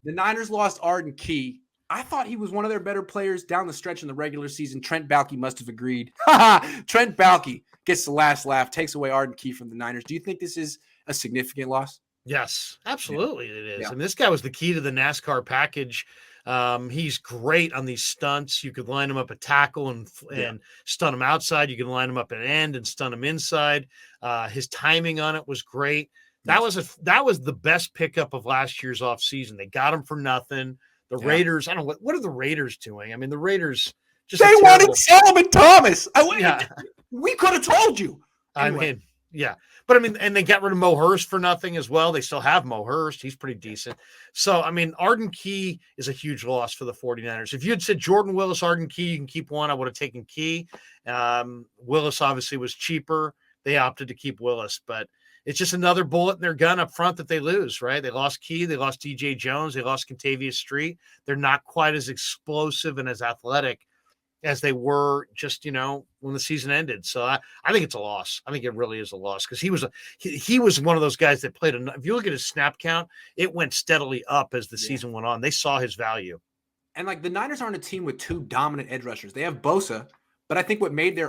The Niners lost Arden Key. I thought he was one of their better players down the stretch in the regular season. Trent Baalke must have agreed. Trent Baalke gets the last laugh, takes away Arden Key from the Niners. Do you think this is a significant loss? Yes, absolutely it is. Yeah. I mean, this guy was the key to the NASCAR package. He's great on these stunts. You could line him up at tackle and stun him outside. You can line him up at end and stun him inside. His timing on it was great. That was the best pickup of last year's offseason. They got him for nothing. The Raiders, I don't know, what are the Raiders doing? I mean, the Raiders just they wanted Solomon Thomas. We could have told you. Anyway. I mean, yeah. But I mean, and they got rid of Mo Hurst for nothing as well. They still have Mo Hurst. He's pretty decent. So, I mean, Arden Key is a huge loss for the 49ers. If you had said Jordan Willis, Arden Key, you can keep one, I would have taken Key. Willis obviously was cheaper. They opted to keep Willis, but it's just another bullet in their gun up front that they lose, right? They lost Key. They lost DJ Jones. They lost Contavious Street. They're not quite as explosive and as athletic as they were just, when the season ended. So I think it's a loss. I think it really is a loss because he was one of those guys that played. If you look at his snap count, it went steadily up as the season went on. They saw his value. And the Niners aren't a team with two dominant edge rushers. They have Bosa, but I think what made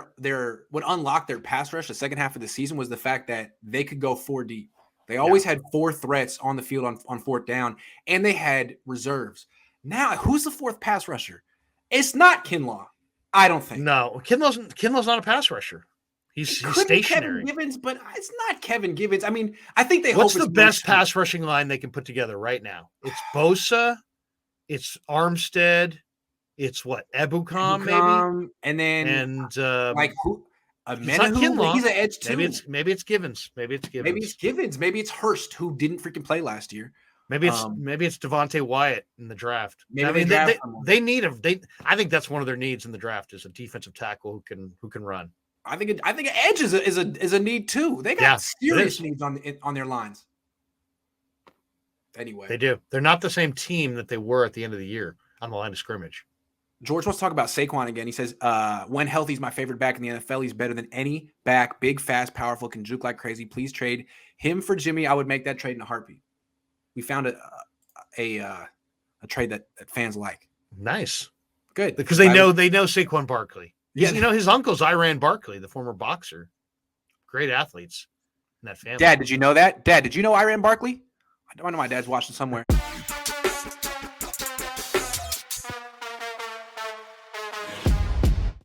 what unlocked their pass rush the second half of the season was the fact that they could go 4 deep. They always had 4 threats on the field on fourth down, and they had reserves. Now, who's the fourth pass rusher? It's not Kinlaw. I don't think. No, Kinlaw's not a pass rusher. He's stationary. Kevin Givens, but it's not Kevin Givens. I mean, I think What's the best pass rushing line they can put together right now? It's Bosa, it's Armstead, it's Ebukam maybe, and then who? It's not Kinlaw. He's an edge too. Maybe it's Givens. Maybe it's Givens. Maybe it's Hurst, who didn't freaking play last year. Maybe it's Devontae Wyatt in the draft. Maybe they need him. I think that's one of their needs in the draft is a defensive tackle who can run. I think an edge is a need too. They got serious needs on their lines. Anyway, they do. They're not the same team that they were at the end of the year on the line of scrimmage. George wants to talk about Saquon again. He says, when healthy, he's my favorite back in the NFL. He's better than any back. Big, fast, powerful, can juke like crazy. Please trade him for Jimmy. I would make that trade in a heartbeat. We found a trade that fans like. Nice. Good. Because they know Saquon Barkley. Yeah. His uncle's Iran Barkley, the former boxer. Great athletes in that family. Dad, did you know that? Dad, did you know Iran Barkley? I know my dad's watching somewhere.